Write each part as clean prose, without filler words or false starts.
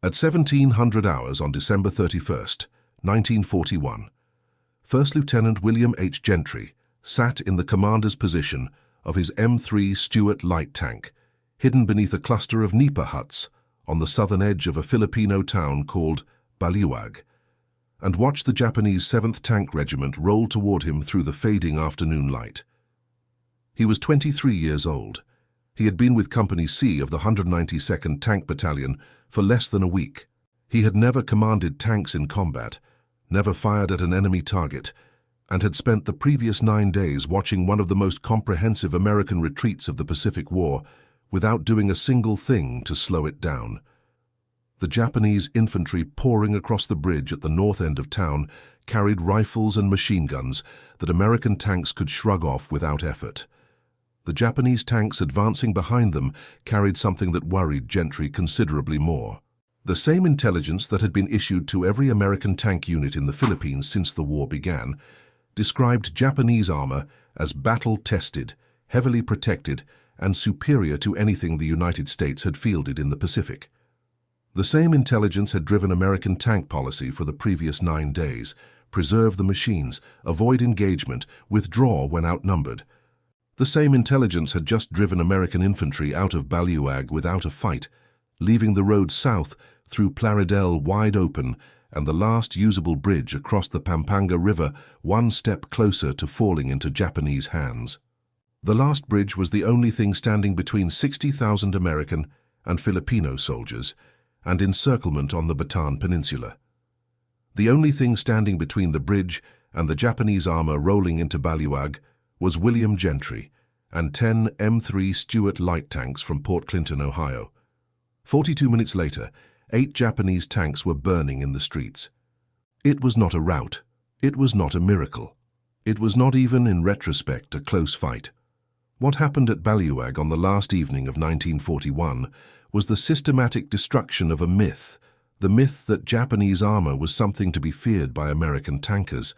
At 1700 hours on December 31st, 1941, First Lieutenant William H. Gentry sat in the commander's position of his M3 Stuart light tank, hidden beneath a cluster of nipa huts on the southern edge of a Filipino town called Baliwag, and watched the Japanese 7th Tank Regiment roll toward him through the fading afternoon light. He was 23 years old. He had been with Company C of the 192nd Tank Battalion for less than a week. He had never commanded tanks in combat, never fired at an enemy target, and had spent the previous 9 days watching one of the most comprehensive American retreats of the Pacific War without doing a single thing to slow it down. The Japanese infantry pouring across the bridge at the north end of town carried rifles and machine guns that American tanks could shrug off without effort. The Japanese tanks advancing behind them carried something that worried Gentry considerably more. The same intelligence that had been issued to every American tank unit in the Philippines since the war began described Japanese armor as battle-tested, heavily protected, and superior to anything the United States had fielded in the Pacific. The same intelligence had driven American tank policy for the previous 9 days: preserve the machines, avoid engagement, withdraw when outnumbered. The same intelligence had just driven American infantry out of Baliwag without a fight, leaving the road south through Plaridel wide open and the last usable bridge across the Pampanga River one step closer to falling into Japanese hands. The last bridge was the only thing standing between 60,000 American and Filipino soldiers and encirclement on the Bataan Peninsula. The only thing standing between the bridge and the Japanese armor rolling into Baliwag was William Gentry and 10 M3 Stuart light tanks from Port Clinton, Ohio. 42 minutes later, 8 Japanese tanks were burning in the streets. It was not a rout. It was not a miracle. It was not even, in retrospect, a close fight. What happened at Baliwag on the last evening of 1941 was the systematic destruction of a myth, the myth that Japanese armor was something to be feared by American tankers,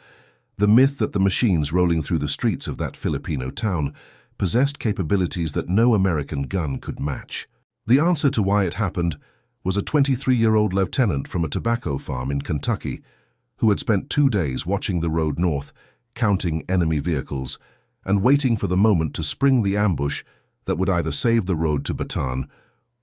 the myth that the machines rolling through the streets of that Filipino town possessed capabilities that no American gun could match. The answer to why it happened was a 23-year-old lieutenant from a tobacco farm in Kentucky who had spent 2 days watching the road north, counting enemy vehicles, and waiting for the moment to spring the ambush that would either save the road to Bataan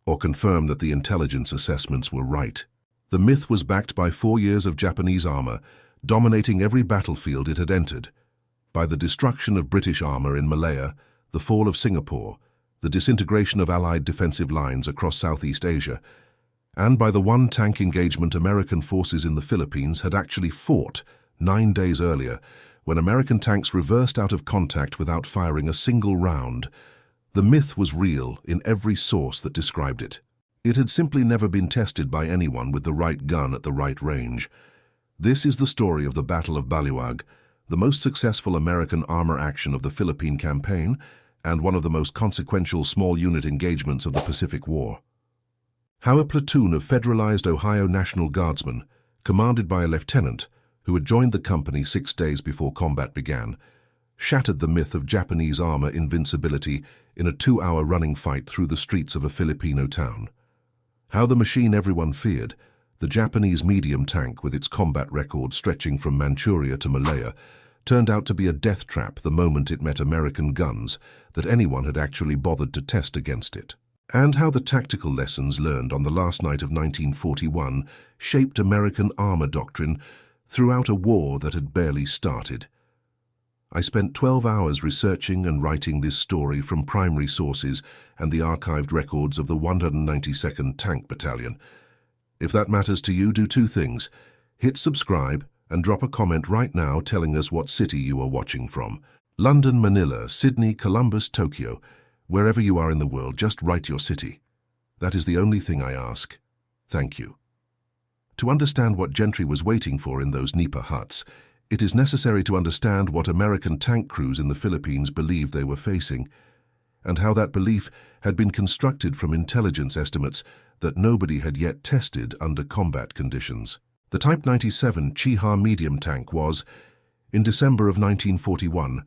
or confirm that the intelligence assessments were right. The myth was backed by 4 years of Japanese armor dominating every battlefield it had entered, by the destruction of British armor in Malaya, the fall of Singapore, the disintegration of Allied defensive lines across Southeast Asia, and by the one tank engagement American forces in the Philippines had actually fought 9 days earlier, when American tanks reversed out of contact without firing a single round. The myth was real in every source that described it. It had simply never been tested by anyone with the right gun at the right range. This is the story of the Battle of Baliwag, the most successful American armor action of the Philippine campaign and one of the most consequential small unit engagements of the Pacific War. How a platoon of federalized Ohio National Guardsmen, commanded by a lieutenant who had joined the company 6 days before combat began, shattered the myth of Japanese armor invincibility in a 2-hour running fight through the streets of a Filipino town. How the machine everyone feared, the Japanese medium tank with its combat record stretching from Manchuria to Malaya, turned out to be a death trap the moment it met American guns that anyone had actually bothered to test against it. And how the tactical lessons learned on the last night of 1941 shaped American armor doctrine throughout a war that had barely started. I spent 12 hours researching and writing this story from primary sources and the archived records of the 192nd Tank Battalion. If that matters to you, do 2 things. Hit subscribe and drop a comment right now telling us what city you are watching from. London, Manila, Sydney, Columbus, Tokyo. Wherever you are in the world, just write your city. That is the only thing I ask. Thank you. To understand what Gentry was waiting for in those nipa huts, it is necessary to understand what American tank crews in the Philippines believed they were facing, and how that belief had been constructed from intelligence estimates that nobody had yet tested under combat conditions. The Type 97 Chiha medium tank was, in December of 1941,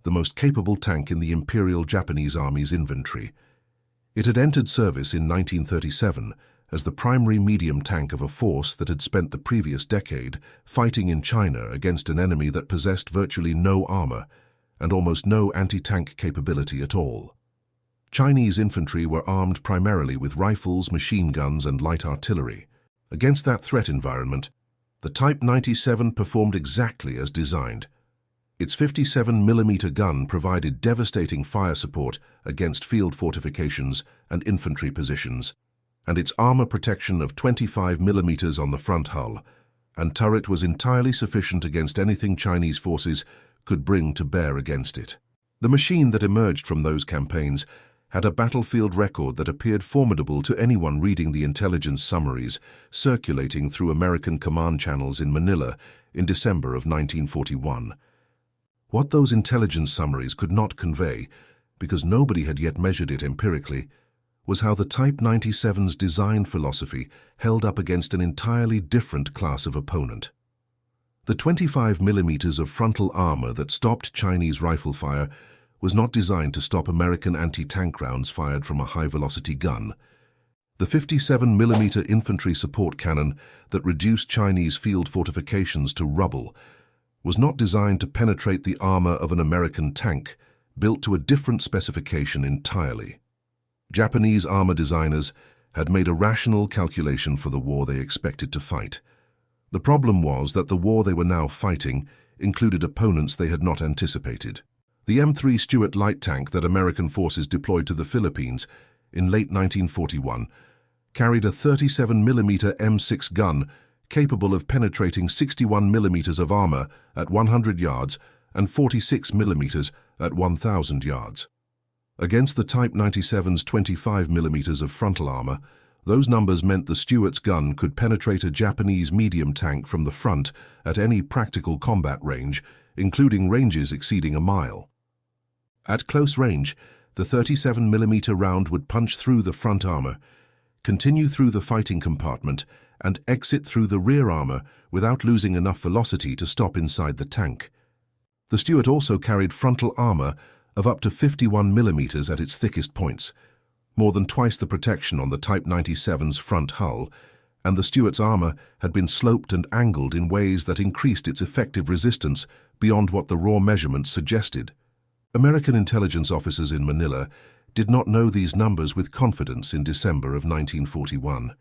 the most capable tank in the Imperial Japanese Army's inventory. It had entered service in 1937 as the primary medium tank of a force that had spent the previous decade fighting in China against an enemy that possessed virtually no armor and almost no anti-tank capability at all. Chinese infantry were armed primarily with rifles, machine guns, and light artillery. Against that threat environment, the Type 97 performed exactly as designed. Its 57mm gun provided devastating fire support against field fortifications and infantry positions, and its armor protection of 25mm on the front hull and turret was entirely sufficient against anything Chinese forces could bring to bear against it. The machine that emerged from those campaigns had a battlefield record that appeared formidable to anyone reading the intelligence summaries circulating through American command channels in Manila in December of 1941. What those intelligence summaries could not convey, because nobody had yet measured it empirically, was how the Type 97's design philosophy held up against an entirely different class of opponent. The 25mm of frontal armor that stopped Chinese rifle fire was not designed to stop American anti-tank rounds fired from a high-velocity gun. The 57mm infantry support cannon that reduced Chinese field fortifications to rubble was not designed to penetrate the armor of an American tank, built to a different specification entirely. Japanese armor designers had made a rational calculation for the war they expected to fight. The problem was that the war they were now fighting included opponents they had not anticipated. The M3 Stuart light tank that American forces deployed to the Philippines in late 1941 carried a 37mm M6 gun capable of penetrating 61mm of armor at 100 yards and 46mm at 1,000 yards. Against the Type 97's 25mm of frontal armor, those numbers meant the Stuart's gun could penetrate a Japanese medium tank from the front at any practical combat range, including ranges exceeding a mile. At close range, the 37mm round would punch through the front armor, continue through the fighting compartment, and exit through the rear armor without losing enough velocity to stop inside the tank. The Stuart also carried frontal armor of up to 51mm at its thickest points, more than twice the protection on the Type 97's front hull, and the Stuart's armor had been sloped and angled in ways that increased its effective resistance beyond what the raw measurements suggested. American intelligence officers in Manila did not know these numbers with confidence in December of 1941.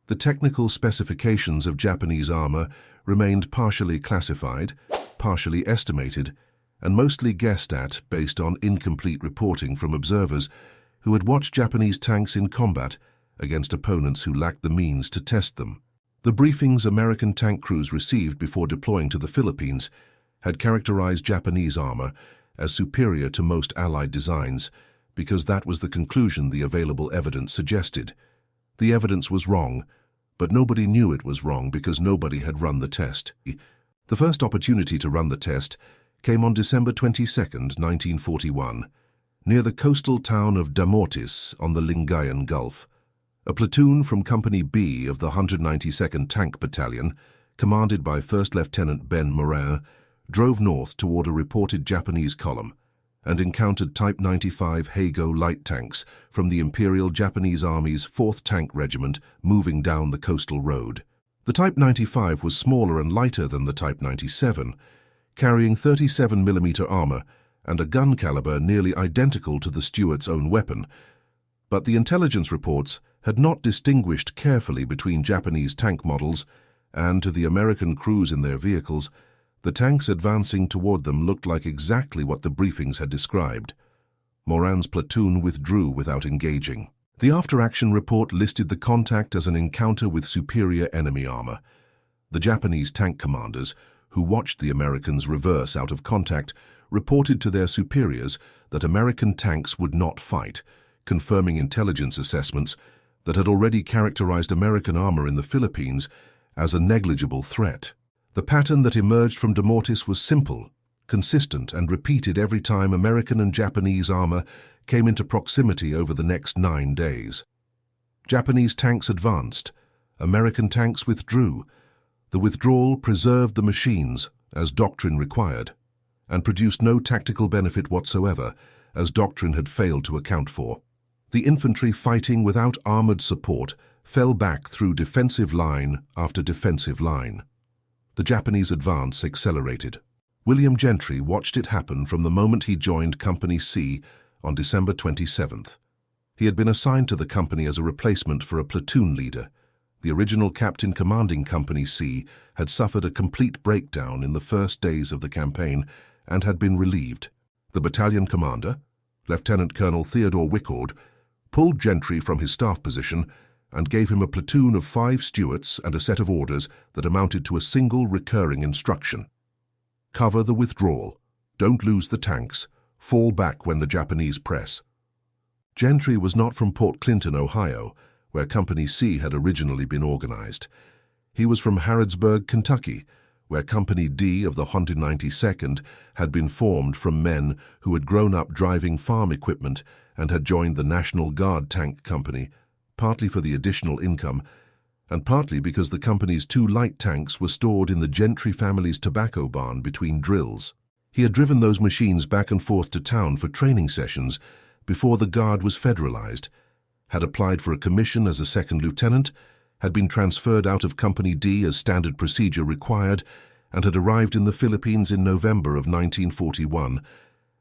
The technical specifications of Japanese armor remained partially classified, partially estimated, and mostly guessed at based on incomplete reporting from observers who had watched Japanese tanks in combat against opponents who lacked the means to test them. The briefings American tank crews received before deploying to the Philippines had characterized Japanese armor as superior to most Allied designs because that was the conclusion the available evidence suggested. The evidence was wrong, but nobody knew it was wrong because nobody had run the test. The first opportunity to run the test came on December 22, 1941, near the coastal town of Damortis on the Lingayen Gulf. A platoon from Company B of the 192nd Tank Battalion, commanded by First Lieutenant Ben Morin, drove north toward a reported Japanese column and encountered Type 95 Heigo light tanks from the Imperial Japanese Army's 4th Tank Regiment moving down the coastal road. The Type 95 was smaller and lighter than the Type 97, carrying 37mm armor and a gun caliber nearly identical to the Stuart's own weapon, but the intelligence reports had not distinguished carefully between Japanese tank models, and to the American crews in their vehicles, the tanks advancing toward them looked like exactly what the briefings had described. Morin's platoon withdrew without engaging. The after-action report listed the contact as an encounter with superior enemy armor. The Japanese tank commanders, who watched the Americans reverse out of contact, reported to their superiors that American tanks would not fight, confirming intelligence assessments that had already characterized American armor in the Philippines as a negligible threat. The pattern that emerged from Damortis was simple, consistent, and repeated every time American and Japanese armor came into proximity over the next 9 days. Japanese tanks advanced, American tanks withdrew. The withdrawal preserved the machines, as doctrine required, and produced no tactical benefit whatsoever, as doctrine had failed to account for. The infantry fighting without armored support fell back through defensive line after defensive line. The Japanese advance accelerated. William Gentry watched it happen from the moment he joined Company C on December 27th. He had been assigned to the company as a replacement for a platoon leader. The original captain commanding Company C had suffered a complete breakdown in the first days of the campaign and had been relieved. The battalion commander, Lieutenant Colonel Theodore Wickord, pulled Gentry from his staff position and gave him a platoon of 5 Stuarts and a set of orders that amounted to a single recurring instruction. Cover the withdrawal. Don't lose the tanks. Fall back when the Japanese press. Gentry was not from Port Clinton, Ohio, where Company C had originally been organized. He was from Harrodsburg, Kentucky, where Company D of the 192nd had been formed from men who had grown up driving farm equipment and had joined the National Guard Tank Company, partly for the additional income, and partly because the company's 2 light tanks were stored in the Gentry family's tobacco barn between drills. He had driven those machines back and forth to town for training sessions before the Guard was federalized, had applied for a commission as a second lieutenant, had been transferred out of Company D as standard procedure required, and had arrived in the Philippines in November of 1941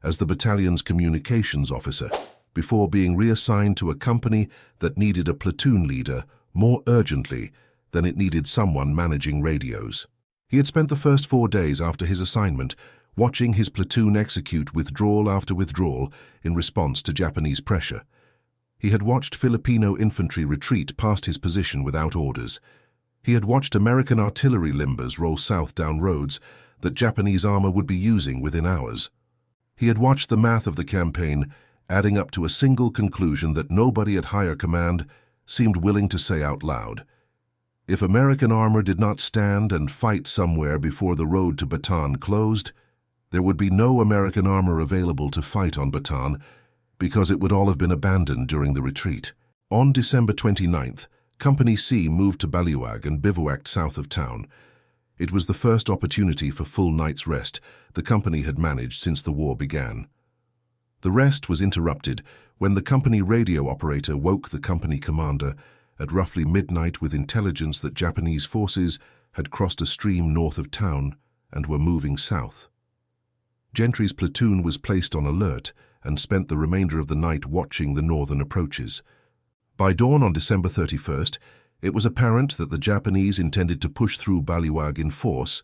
as the battalion's communications officer, before being reassigned to a company that needed a platoon leader more urgently than it needed someone managing radios. He had spent the first 4 days after his assignment watching his platoon execute withdrawal after withdrawal in response to Japanese pressure. He had watched Filipino infantry retreat past his position without orders. He had watched American artillery limbers roll south down roads that Japanese armor would be using within hours. He had watched the math of the campaign adding up to a single conclusion that nobody at higher command seemed willing to say out loud. If American armor did not stand and fight somewhere before the road to Bataan closed, there would be no American armor available to fight on Bataan because it would all have been abandoned during the retreat. On December 29th, Company C moved to Baliwag and bivouacked south of town. It was the first opportunity for full night's rest the company had managed since the war began. The rest was interrupted when the company radio operator woke the company commander at roughly midnight with intelligence that Japanese forces had crossed a stream north of town and were moving south. Gentry's platoon was placed on alert and spent the remainder of the night watching the northern approaches. By dawn on December 31st, it was apparent that the Japanese intended to push through Baliwag in force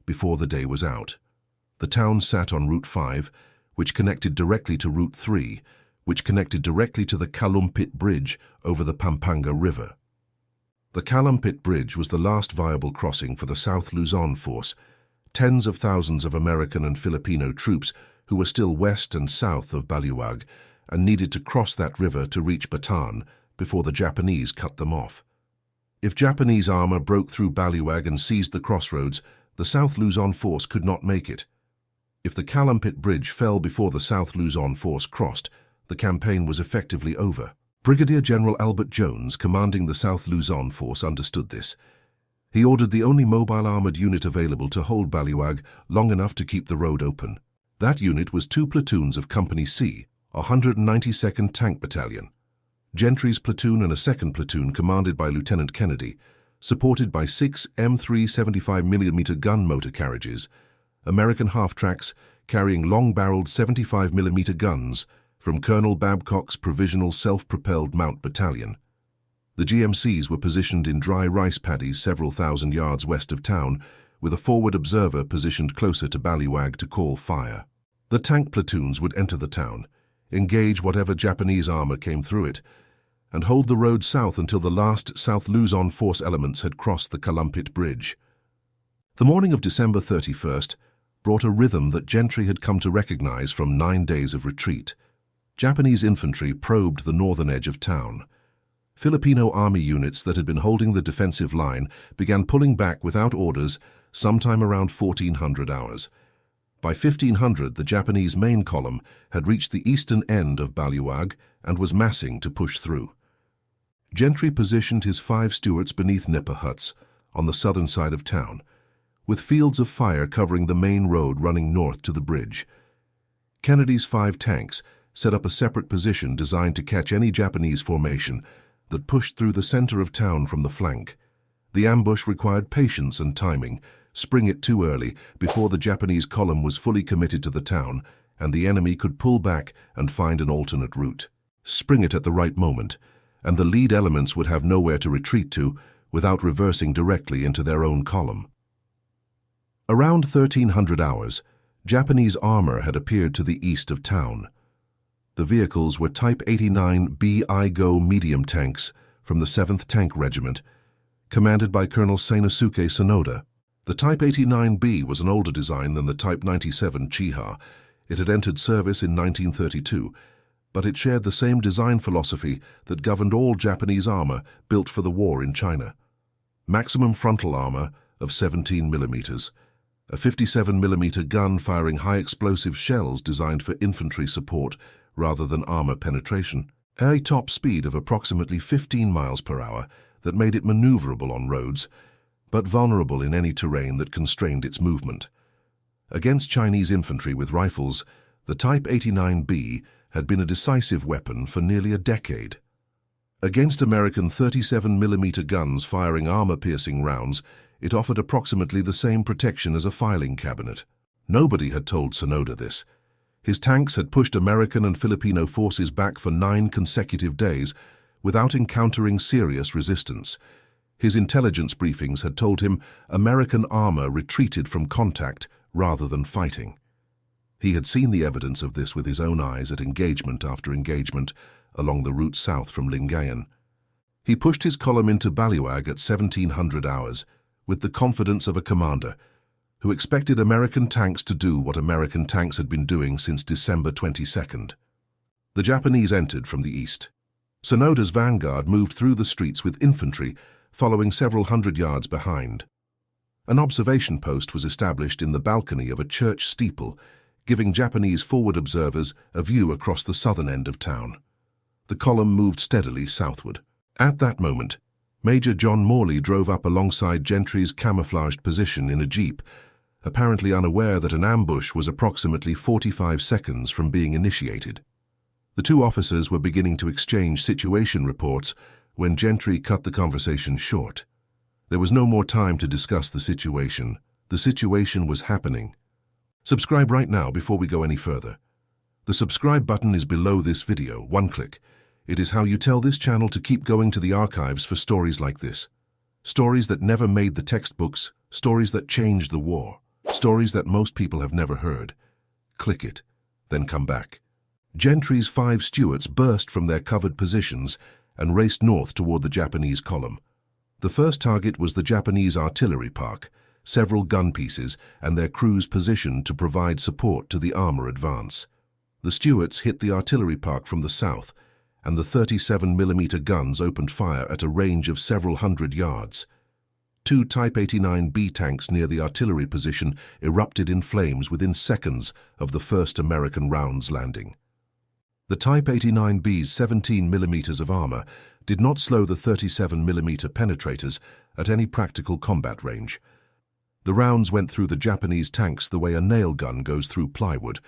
before the day was out. The town sat on Route 5, which connected directly to Route 3, which connected directly to the Calumpit Bridge over the Pampanga River. The Calumpit Bridge was the last viable crossing for the South Luzon force, tens of thousands of American and Filipino troops who were still west and south of Baliwag and needed to cross that river to reach Bataan before the Japanese cut them off. If Japanese armor broke through Baliwag and seized the crossroads, the South Luzon force could not make it. If the Calumpit Bridge fell before the South Luzon force crossed, the campaign was effectively over. Brigadier General Albert Jones, commanding the South Luzon force, understood this. He ordered the only mobile armored unit available to hold Baliwag long enough to keep the road open. That unit was 2 platoons of Company C, 192nd Tank Battalion. Gentry's platoon and a second platoon commanded by Lieutenant Kennedy, supported by 6 M3 75mm gun motor carriages, American half-tracks carrying long-barreled 75mm guns from Colonel Babcock's Provisional Self-Propelled Mount Battalion. The GMCs were positioned in dry rice paddies several thousand yards west of town, with a forward observer positioned closer to Baliwag to call fire. The tank platoons would enter the town, engage whatever Japanese armor came through it, and hold the road south until the last South Luzon force elements had crossed the Calumpit Bridge. The morning of December 31st brought a rhythm that Gentry had come to recognize from 9 days of retreat. Japanese infantry probed the northern edge of town. Filipino army units that had been holding the defensive line began pulling back without orders sometime around 1400 hours. By 1500, the Japanese main column had reached the eastern end of Baliwag and was massing to push through. Gentry positioned his 5 Stuarts beneath nipa huts on the southern side of town, with fields of fire covering the main road running north to the bridge. Kennedy's 5 tanks set up a separate position designed to catch any Japanese formation that pushed through the center of town from the flank. The ambush required patience and timing. Spring it too early, before the Japanese column was fully committed to the town, and the enemy could pull back and find an alternate route. Spring it at the right moment, and the lead elements would have nowhere to retreat to without reversing directly into their own column. Around 1300 hours, Japanese armor had appeared to the east of town. The vehicles were Type 89B Igo medium tanks from the 7th Tank Regiment, commanded by Colonel Seinosuke Sonoda. The Type 89B was an older design than the Type 97 Chiha. It had entered service in 1932, but it shared the same design philosophy that governed all Japanese armor built for the war in China. Maximum frontal armor of 17 millimeters, a 57 millimeter gun firing high explosive shells designed for infantry support rather than armor penetration, a top speed of approximately 15 miles per hour that made it maneuverable on roads, but vulnerable in any terrain that constrained its movement. Against Chinese infantry with rifles, the Type 89B had been a decisive weapon for nearly a decade. Against American 37 millimeter guns firing armor-piercing rounds, it offered approximately the same protection as a filing cabinet. Nobody had told Sonoda this. His tanks had pushed American and Filipino forces back for 9 consecutive days without encountering serious resistance. His intelligence briefings had told him American armor retreated from contact rather than fighting. He had seen the evidence of this with his own eyes at engagement after engagement along the route south from Lingayen. He pushed his column into Baliwag at 1700 hours with the confidence of a commander who expected American tanks to do what American tanks had been doing since December 22nd. The Japanese entered from the east. Sonoda's vanguard moved through the streets with infantry following several hundred yards behind. An observation post was established in the balcony of a church steeple, giving Japanese forward observers a view across the southern end of town. The column moved steadily southward. At that moment, Major John Morley drove up alongside Gentry's camouflaged position in a jeep, apparently unaware that an ambush was approximately 45 seconds from being initiated. The two officers were beginning to exchange situation reports when Gentry cut the conversation short. There was no more time to discuss the situation. The situation was happening. Subscribe right now before we go any further. The subscribe button is below this video, one click. It is how you tell this channel to keep going to the archives for stories like this. Stories that never made the textbooks, stories that changed the war, stories that most people have never heard. Click it, then come back. Gentry's 5 Stuarts burst from their covered positions and raced north toward the Japanese column. The first target was the Japanese artillery park, several gun pieces, and their crews positioned to provide support to the armor advance. The Stuarts hit the artillery park from the south, and the 37 millimeter guns opened fire at a range of several hundred yards. 2 Type 89B tanks near the artillery position erupted in flames within seconds of the first American rounds landing. The Type 89B's 17 millimeters of armor did not slow the 37 millimeter penetrators at any practical combat range. The rounds went through the Japanese tanks the way a nail gun goes through plywood,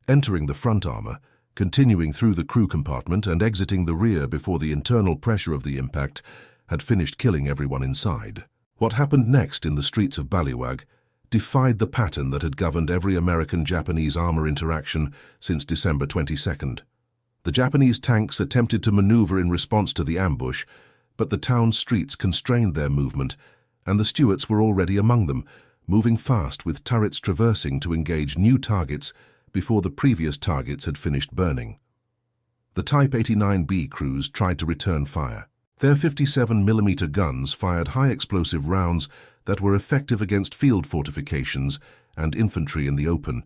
entering the front armor, continuing through the crew compartment and exiting the rear before the internal pressure of the impact had finished killing everyone inside. What happened next in the streets of Baliwag defied the pattern that had governed every American-Japanese armor interaction since December 22nd. The Japanese tanks attempted to maneuver in response to the ambush, but the town streets constrained their movement, and the Stuarts were already among them, moving fast with turrets traversing to engage new targets before the previous targets had finished burning. The Type 89B crews tried to return fire. Their 57 millimeter guns fired high explosive rounds that were effective against field fortifications and infantry in the open.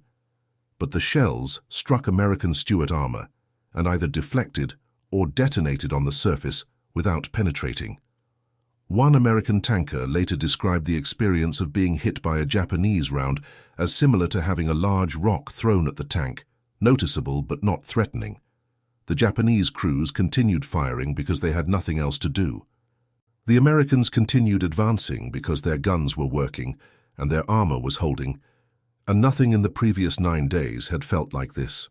But the shells struck American Stuart armor and either deflected or detonated on the surface without penetrating. One American tanker later described the experience of being hit by a Japanese round as similar to having a large rock thrown at the tank, noticeable but not threatening. The Japanese crews continued firing because they had nothing else to do. The Americans continued advancing because their guns were working and their armor was holding, and nothing in the previous 9 days had felt like this.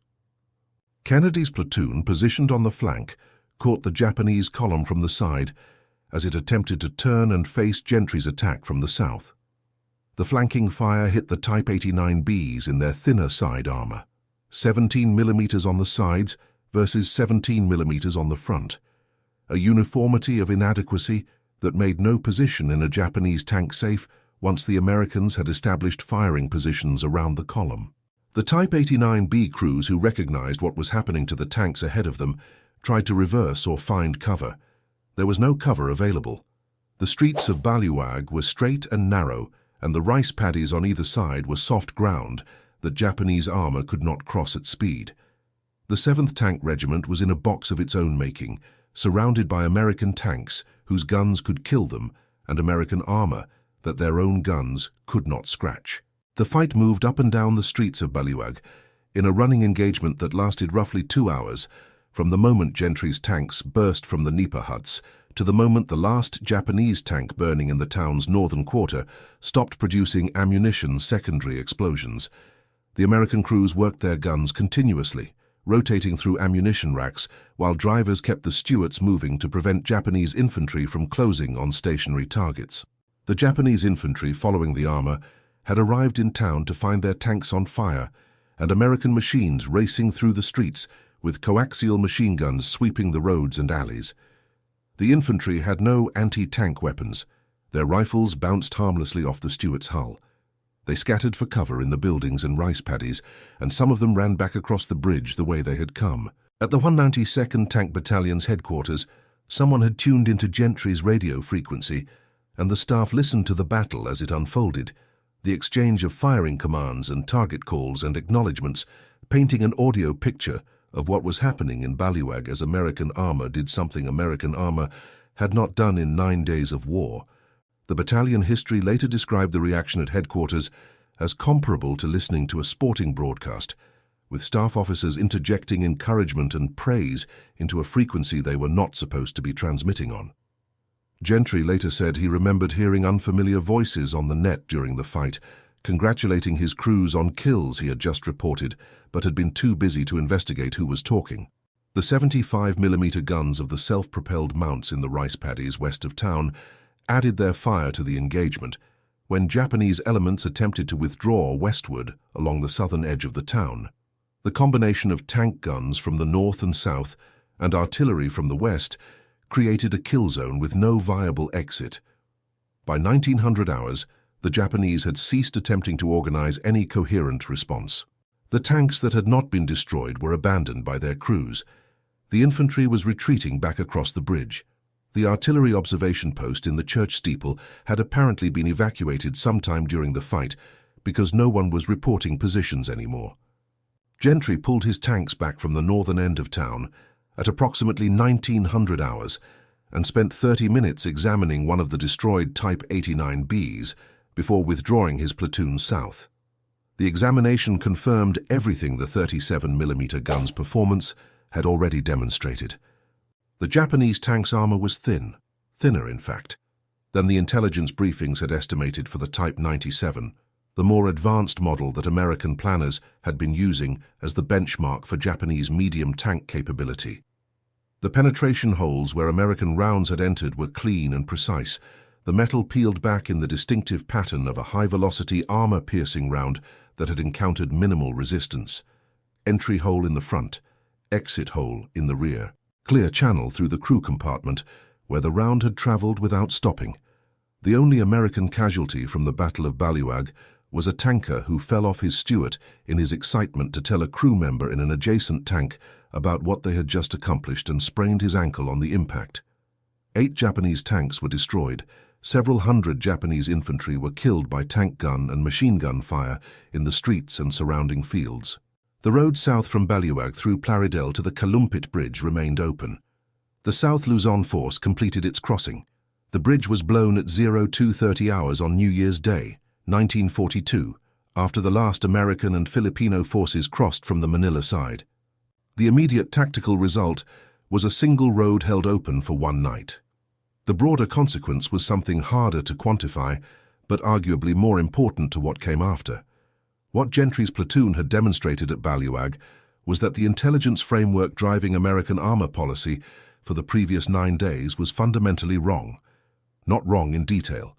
Kennedy's platoon, positioned on the flank, caught the Japanese column from the side as it attempted to turn and face Gentry's attack from the south. The flanking fire hit the Type 89Bs in their thinner side armor, 17 mm on the sides versus 17 mm on the front, a uniformity of inadequacy that made no position in a Japanese tank safe once the Americans had established firing positions around the column. The Type 89B crews who recognized what was happening to the tanks ahead of them tried to reverse or find cover. There was no cover available. The streets of Baliwag were straight and narrow, and the rice paddies on either side were soft ground that Japanese armor could not cross at speed. The 7th Tank Regiment was in a box of its own making, surrounded by American tanks whose guns could kill them and American armor that their own guns could not scratch. The fight moved up and down the streets of Baliwag in a running engagement that lasted roughly 2 hours, from the moment Gentry's tanks burst from the Nipa huts to the moment the last Japanese tank burning in the town's northern quarter stopped producing ammunition secondary explosions. The American crews worked their guns continuously, rotating through ammunition racks while drivers kept the Stuarts moving to prevent Japanese infantry from closing on stationary targets. The Japanese infantry, following the armor, had arrived in town to find their tanks on fire and American machines racing through the streets with coaxial machine guns sweeping the roads and alleys. The infantry had no anti-tank weapons. Their rifles bounced harmlessly off the Stuart's hull. They scattered for cover in the buildings and rice paddies, and some of them ran back across the bridge the way they had come. At the 192nd Tank Battalion's headquarters, someone had tuned into Gentry's radio frequency, and the staff listened to the battle as it unfolded, the exchange of firing commands and target calls and acknowledgements, painting an audio picture of what was happening in Baliwag as American armor did something American armor had not done in 9 days of war. The battalion history later described the reaction at headquarters as comparable to listening to a sporting broadcast, with staff officers interjecting encouragement and praise into a frequency they were not supposed to be transmitting on. Gentry later said he remembered hearing unfamiliar voices on the net during the fight, congratulating his crews on kills he had just reported, but had been too busy to investigate who was talking. The 75mm guns of the self-propelled mounts in the rice paddies west of town added their fire to the engagement when Japanese elements attempted to withdraw westward along the southern edge of the town. The combination of tank guns from the north and south and artillery from the west created a kill zone with no viable exit. By 1900 hours, the Japanese had ceased attempting to organize any coherent response. The tanks that had not been destroyed were abandoned by their crews. The infantry was retreating back across the bridge. The artillery observation post in the church steeple had apparently been evacuated sometime during the fight because no one was reporting positions anymore. Gentry pulled his tanks back from the northern end of town at approximately 1900 hours and spent 30 minutes examining one of the destroyed Type 89Bs before withdrawing his platoon south. The examination confirmed everything the 37mm gun's performance had already demonstrated. The Japanese tank's armor was thinner in fact, than the intelligence briefings had estimated for the Type 97, the more advanced model that American planners had been using as the benchmark for Japanese medium tank capability. The penetration holes where American rounds had entered were clean and precise, the metal peeled back in the distinctive pattern of a high-velocity armor-piercing round that had encountered minimal resistance. Entry hole in the front, exit hole in the rear. Clear channel through the crew compartment where the round had traveled without stopping. The only American casualty from the Battle of Baliwag was a tanker who fell off his Stuart in his excitement to tell a crew member in an adjacent tank about what they had just accomplished and sprained his ankle on the impact. 8 Japanese tanks were destroyed. Several hundred Japanese infantry were killed by tank gun and machine gun fire in the streets and surrounding fields. The road south from Baliwag through Plaridel to the Kalumpit Bridge remained open. The South Luzon force completed its crossing. The bridge was blown at 02:30 hours on New Year's Day, 1942, after the last American and Filipino forces crossed from the Manila side. The immediate tactical result was a single road held open for one night. The broader consequence was something harder to quantify, but arguably more important to what came after. What Gentry's platoon had demonstrated at Baliwag was that the intelligence framework driving American armor policy for the previous 9 days was fundamentally wrong. Not wrong in detail,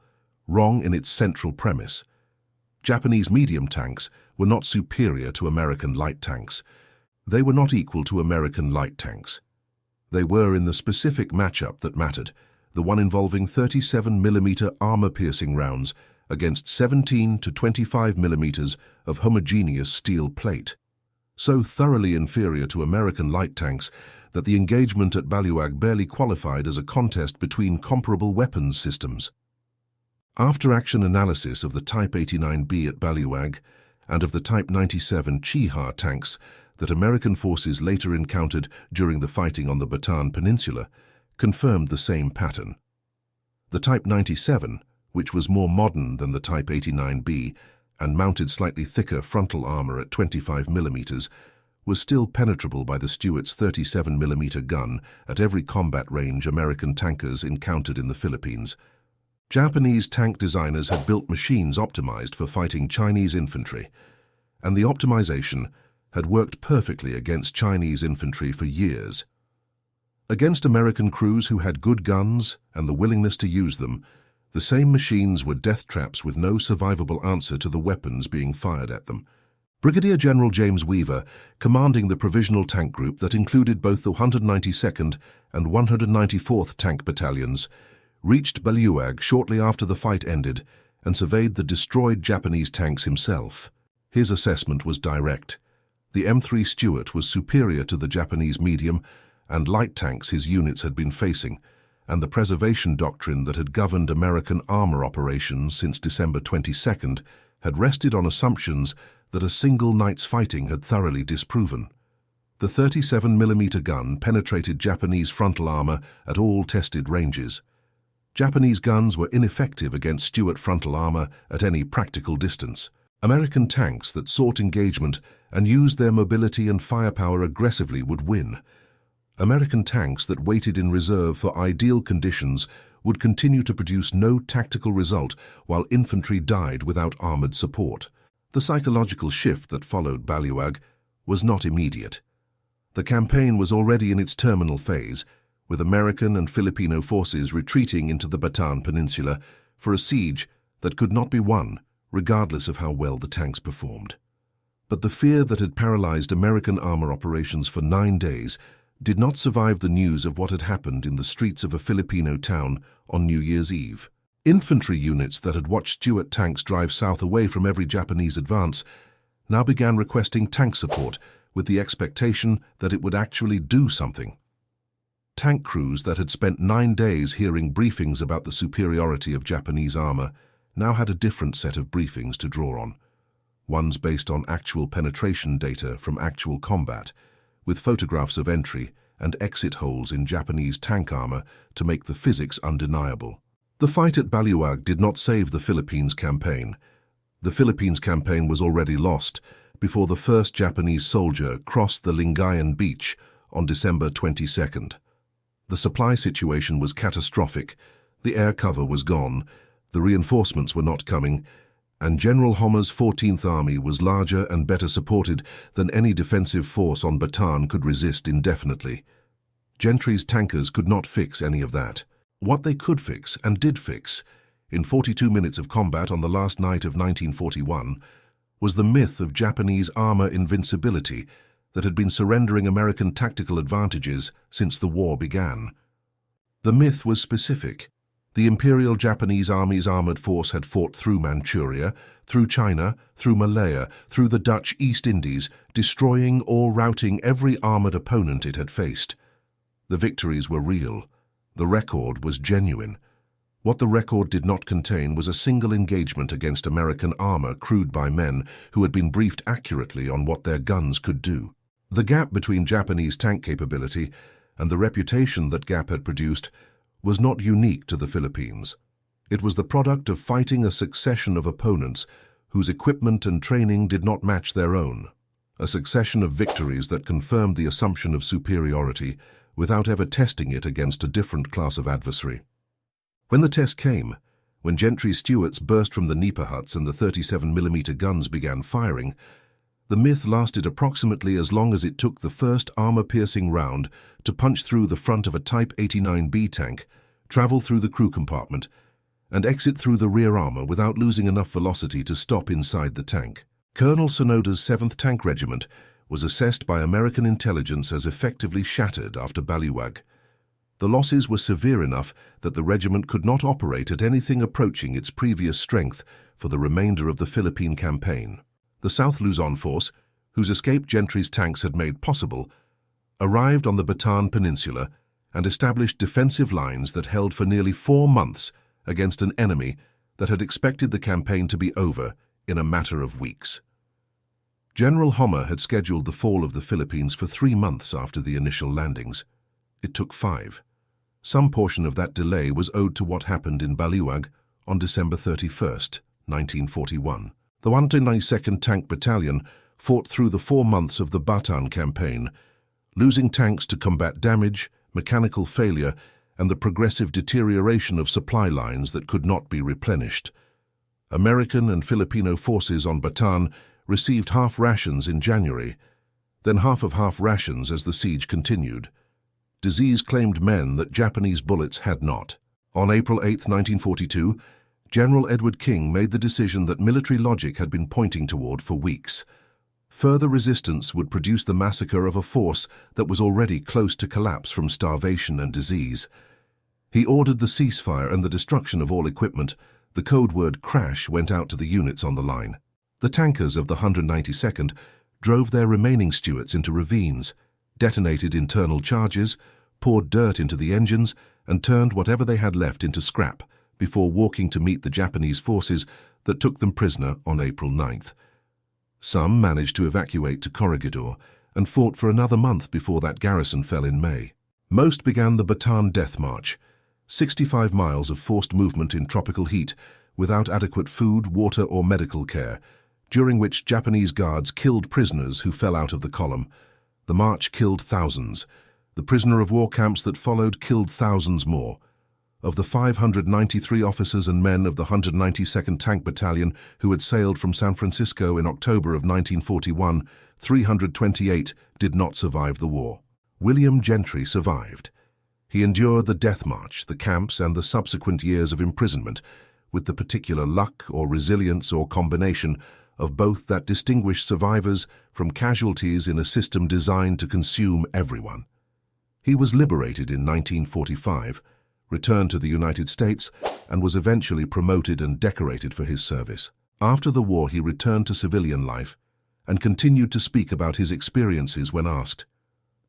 wrong in its central premise. Japanese medium tanks were not superior to American light tanks. They were not equal to American light tanks. They were in the specific matchup that mattered, the one involving 37mm armor-piercing rounds against 17 to 25mm of homogeneous steel plate. So thoroughly inferior to American light tanks that the engagement at Baliwag barely qualified as a contest between comparable weapons systems. After-action analysis of the Type 89B at Baliwag and of the Type 97 Chiha tanks that American forces later encountered during the fighting on the Bataan Peninsula confirmed the same pattern. The Type 97, which was more modern than the Type 89B and mounted slightly thicker frontal armor at 25mm, was still penetrable by the Stuart's 37mm gun at every combat range American tankers encountered in the Philippines. Japanese tank designers had built machines optimized for fighting Chinese infantry, and the optimization had worked perfectly against Chinese infantry for years. Against American crews who had good guns and the willingness to use them, the same machines were death traps with no survivable answer to the weapons being fired at them. Brigadier General James Weaver, commanding the provisional tank group that included both the 192nd and 194th Tank Battalions, reached Baliwag shortly after the fight ended and surveyed the destroyed Japanese tanks himself. His assessment was direct. The M3 Stuart was superior to the Japanese medium and light tanks his units had been facing, and the preservation doctrine that had governed American armor operations since December 22nd had rested on assumptions that a single night's fighting had thoroughly disproven. The 37mm gun penetrated Japanese frontal armor at all tested ranges. Japanese guns were ineffective against Stuart frontal armor at any practical distance. American tanks that sought engagement and used their mobility and firepower aggressively would win. American tanks that waited in reserve for ideal conditions would continue to produce no tactical result while infantry died without armored support. The psychological shift that followed Baliwag was not immediate. The campaign was already in its terminal phase, with American and Filipino forces retreating into the Bataan Peninsula for a siege that could not be won, regardless of how well the tanks performed. But the fear that had paralyzed American armor operations for 9 days did not survive the news of what had happened in the streets of a Filipino town on New Year's Eve. Infantry units that had watched Stuart tanks drive south away from every Japanese advance now began requesting tank support with the expectation that it would actually do something. Tank crews that had spent 9 days hearing briefings about the superiority of Japanese armor now had a different set of briefings to draw on, ones based on actual penetration data from actual combat, with photographs of entry and exit holes in Japanese tank armor to make the physics undeniable. The fight at Baliwag did not save the Philippines campaign. The Philippines campaign was already lost before the first Japanese soldier crossed the Lingayen beach on December 22nd. The supply situation was catastrophic, the air cover was gone, the reinforcements were not coming, and General Homer's 14th Army was larger and better supported than any defensive force on Bataan could resist indefinitely. Gentry's tankers could not fix any of that. What they could fix, and did fix, in 42 minutes of combat on the last night of 1941, was the myth of Japanese armor invincibility that had been surrendering American tactical advantages since the war began. The myth was specific. The Imperial Japanese Army's armored force had fought through Manchuria, through China, through Malaya, through the Dutch East Indies, destroying or routing every armored opponent it had faced. The victories were real. The record was genuine. What the record did not contain was a single engagement against American armor crewed by men who had been briefed accurately on what their guns could do. The gap between Japanese tank capability and the reputation that gap had produced was not unique to the Philippines. It was the product of fighting a succession of opponents whose equipment and training did not match their own, a succession of victories that confirmed the assumption of superiority without ever testing it against a different class of adversary. When the test came, when Gentry's Stuarts burst from the Nipa huts and the 37mm guns began firing, The myth lasted approximately as long as it took the first armor-piercing round to punch through the front of a Type 89B tank, travel through the crew compartment, and exit through the rear armor without losing enough velocity to stop inside the tank. Colonel Sonoda's 7th Tank Regiment was assessed by American intelligence as effectively shattered after Baliwag. The losses were severe enough that the regiment could not operate at anything approaching its previous strength for the remainder of the Philippine campaign. The South Luzon force, whose escape Gentry's tanks had made possible, arrived on the Bataan Peninsula and established defensive lines that held for nearly 4 months against an enemy that had expected the campaign to be over in a matter of weeks. General Homer had scheduled the fall of the Philippines for 3 months after the initial landings. It took 5. Some portion of that delay was owed to what happened in Baliwag on December 31st, 1941. The 192nd Tank Battalion fought through the 4 months of the Bataan campaign, losing tanks to combat damage, mechanical failure, and the progressive deterioration of supply lines that could not be replenished. American and Filipino forces on Bataan received half rations in January, then half rations as the siege continued. Disease claimed men that Japanese bullets had not. On April 8, 1942, General Edward King made the decision that military logic had been pointing toward for weeks. Further resistance would produce the massacre of a force that was already close to collapse from starvation and disease. He ordered the ceasefire and the destruction of all equipment. The code word crash went out to the units on the line. The tankers of the 192nd drove their remaining Stuarts into ravines, detonated internal charges, poured dirt into the engines, and turned whatever they had left into scrap before walking to meet the Japanese forces that took them prisoner on April 9th. Some managed to evacuate to Corregidor and fought for another month before that garrison fell in May. Most began the Bataan Death March, 65 miles of forced movement in tropical heat without adequate food, water, or medical care, during which Japanese guards killed prisoners who fell out of the column. The march killed thousands. The prisoner of war camps that followed killed thousands more. Of the 593 officers and men of the 192nd Tank Battalion who had sailed from San Francisco in October of 1941, 328 did not survive the war. William Gentry survived. He endured the death march, the camps, and the subsequent years of imprisonment, with the particular luck or resilience or combination of both that distinguished survivors from casualties in a system designed to consume everyone. He was liberated in 1945, returned to the United States, and was eventually promoted and decorated for his service. After the war, he returned to civilian life and continued to speak about his experiences when asked.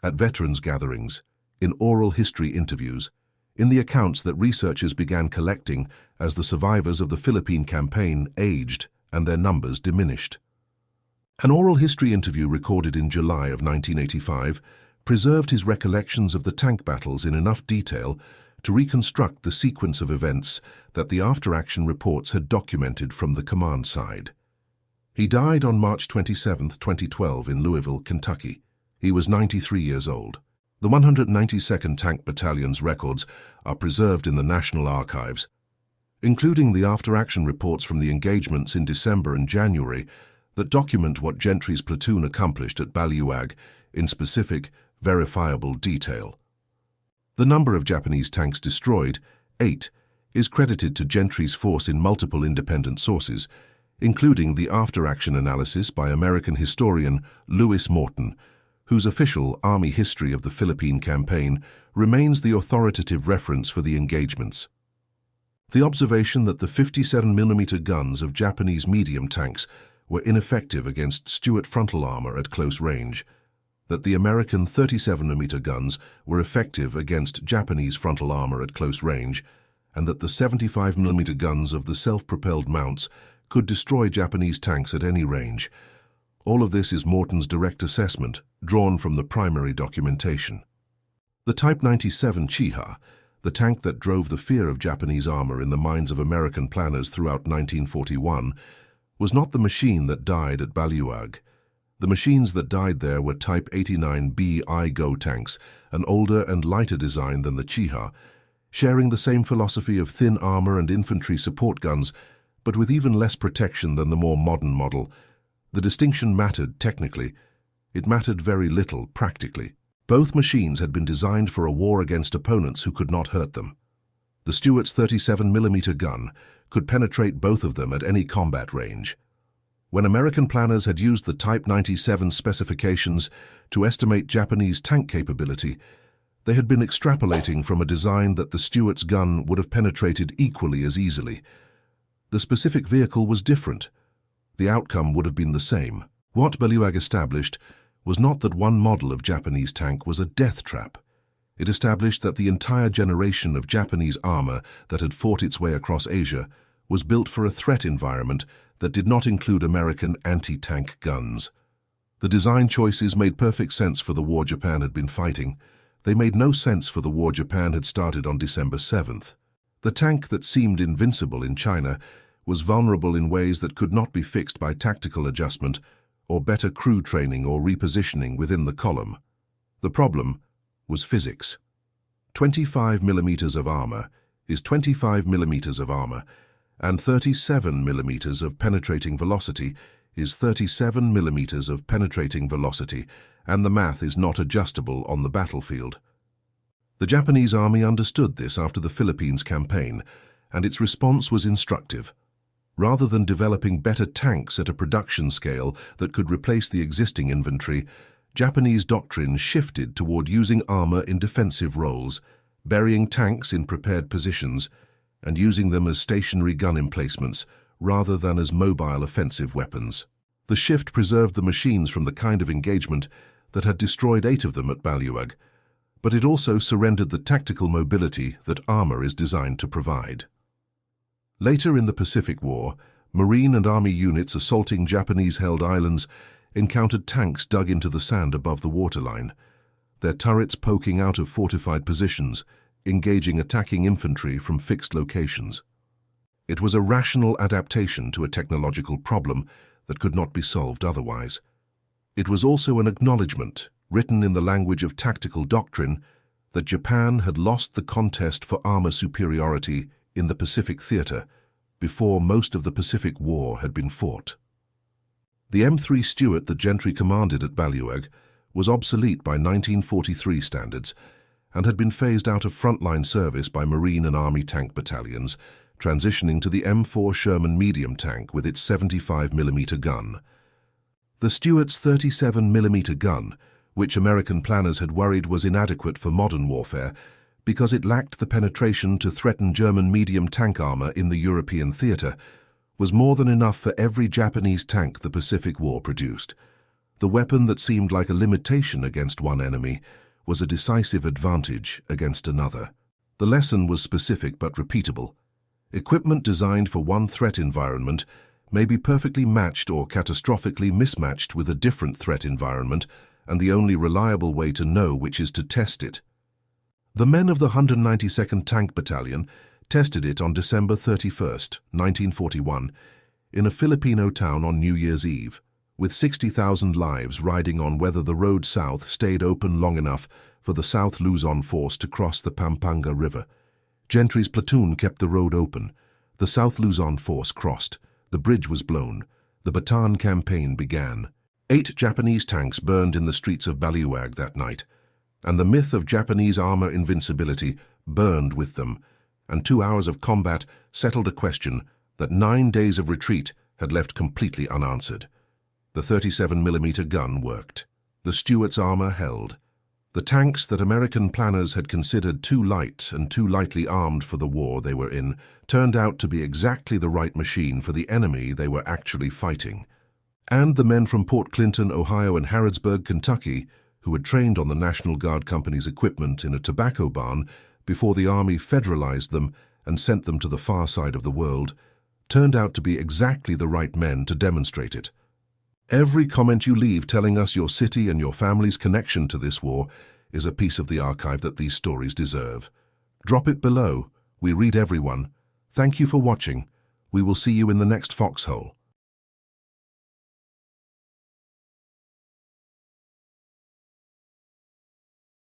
At veterans gatherings, in oral history interviews, in the accounts that researchers began collecting as the survivors of the Philippine campaign aged and their numbers diminished. An oral history interview recorded in July of 1985 preserved his recollections of the tank battles in enough detail to reconstruct the sequence of events that the after-action reports had documented from the command side. He died on March 27, 2012 in Louisville, Kentucky. He was 93 years old. The 192nd Tank Battalion's records are preserved in the National Archives, including the after-action reports from the engagements in December and January that document what Gentry's platoon accomplished at Baliwag in specific, verifiable detail. The number of Japanese tanks destroyed, 8, is credited to Gentry's force in multiple independent sources, including the after-action analysis by American historian Lewis Morton, whose official Army history of the Philippine campaign remains the authoritative reference for the engagements. The observation that the 57mm guns of Japanese medium tanks were ineffective against Stuart frontal armor at close range, that the American 37mm guns were effective against Japanese frontal armor at close range, and that the 75mm guns of the self-propelled mounts could destroy Japanese tanks at any range. All of this is Morton's direct assessment, drawn from the primary documentation. The Type 97 Chiha, the tank that drove the fear of Japanese armor in the minds of American planners throughout 1941, was not the machine that died at Baliwag. The machines that died there were Type 89B I-Go tanks, an older and lighter design than the Chiha, sharing the same philosophy of thin armor and infantry support guns, but with even less protection than the more modern model. The distinction mattered technically. It mattered very little practically. Both machines had been designed for a war against opponents who could not hurt them. The Stuart's 37mm gun could penetrate both of them at any combat range. When American planners had used the Type 97 specifications to estimate Japanese tank capability, they had been extrapolating from a design that the Stuart's gun would have penetrated equally as easily. The specific vehicle was different. The outcome would have been the same. What Baliwag established was not that one model of Japanese tank was a death trap. It established that the entire generation of Japanese armor that had fought its way across Asia was built for a threat environment that did not include American anti-tank guns. The design choices made perfect sense for the war Japan had been fighting. They made no sense for the war Japan had started on December 7th. The tank that seemed invincible in China was vulnerable in ways that could not be fixed by tactical adjustment or better crew training or repositioning within the column. The problem was physics. 25mm of armor is 25mm of armor, and 37mm of penetrating velocity is 37mm of penetrating velocity, and the math is not adjustable on the battlefield. The Japanese army understood this after the Philippines campaign, and its response was instructive. Rather than developing better tanks at a production scale that could replace the existing infantry, Japanese doctrine shifted toward using armor in defensive roles, burying tanks in prepared positions, and using them as stationary gun emplacements rather than as mobile offensive weapons. The shift preserved the machines from the kind of engagement that had destroyed 8 of them at Baliwag, but it also surrendered the tactical mobility that armor is designed to provide. Later in the Pacific War, Marine and Army units assaulting Japanese-held islands encountered tanks dug into the sand above the waterline, their turrets poking out of fortified positions, engaging attacking infantry from fixed locations. It was a rational adaptation to a technological problem that could not be solved otherwise. It was also an acknowledgement, written in the language of tactical doctrine, that Japan had lost the contest for armor superiority in the Pacific theater before most of the Pacific War had been fought. The M3 Stuart that Gentry commanded at Baliwag was obsolete by 1943 standards and had been phased out of frontline service by Marine and Army tank battalions, transitioning to the M4 Sherman medium tank with its 75mm gun. The Stuart's 37mm gun, which American planners had worried was inadequate for modern warfare because it lacked the penetration to threaten German medium tank armor in the European theater, was more than enough for every Japanese tank the Pacific War produced. The weapon that seemed like a limitation against one enemy was a decisive advantage against another. The lesson was specific but repeatable. Equipment designed for one threat environment may be perfectly matched or catastrophically mismatched with a different threat environment, and the only reliable way to know which is to test it. The men of the 192nd Tank Battalion tested it on December 31st, 1941, in a Filipino town on New Year's Eve, with 60,000 lives riding on whether the road south stayed open long enough for the South Luzon force to cross the Pampanga River. Gentry's platoon kept the road open. The South Luzon force crossed. The bridge was blown. The Bataan campaign began. 8 Japanese tanks burned in the streets of Baliwag that night, and the myth of Japanese armor invincibility burned with them, and 2 hours of combat settled a question that 9 days of retreat had left completely unanswered. The 37mm gun worked. The Stuart's armor held. The tanks that American planners had considered too light and too lightly armed for the war they were in turned out to be exactly the right machine for the enemy they were actually fighting. And the men from Port Clinton, Ohio and Harrodsburg, Kentucky, who had trained on the National Guard Company's equipment in a tobacco barn before the Army federalized them and sent them to the far side of the world, turned out to be exactly the right men to demonstrate it. Every comment you leave telling us your city and your family's connection to this war is a piece of the archive that these stories deserve. Drop it below. We read everyone. Thank you for watching. We will see you in the next foxhole.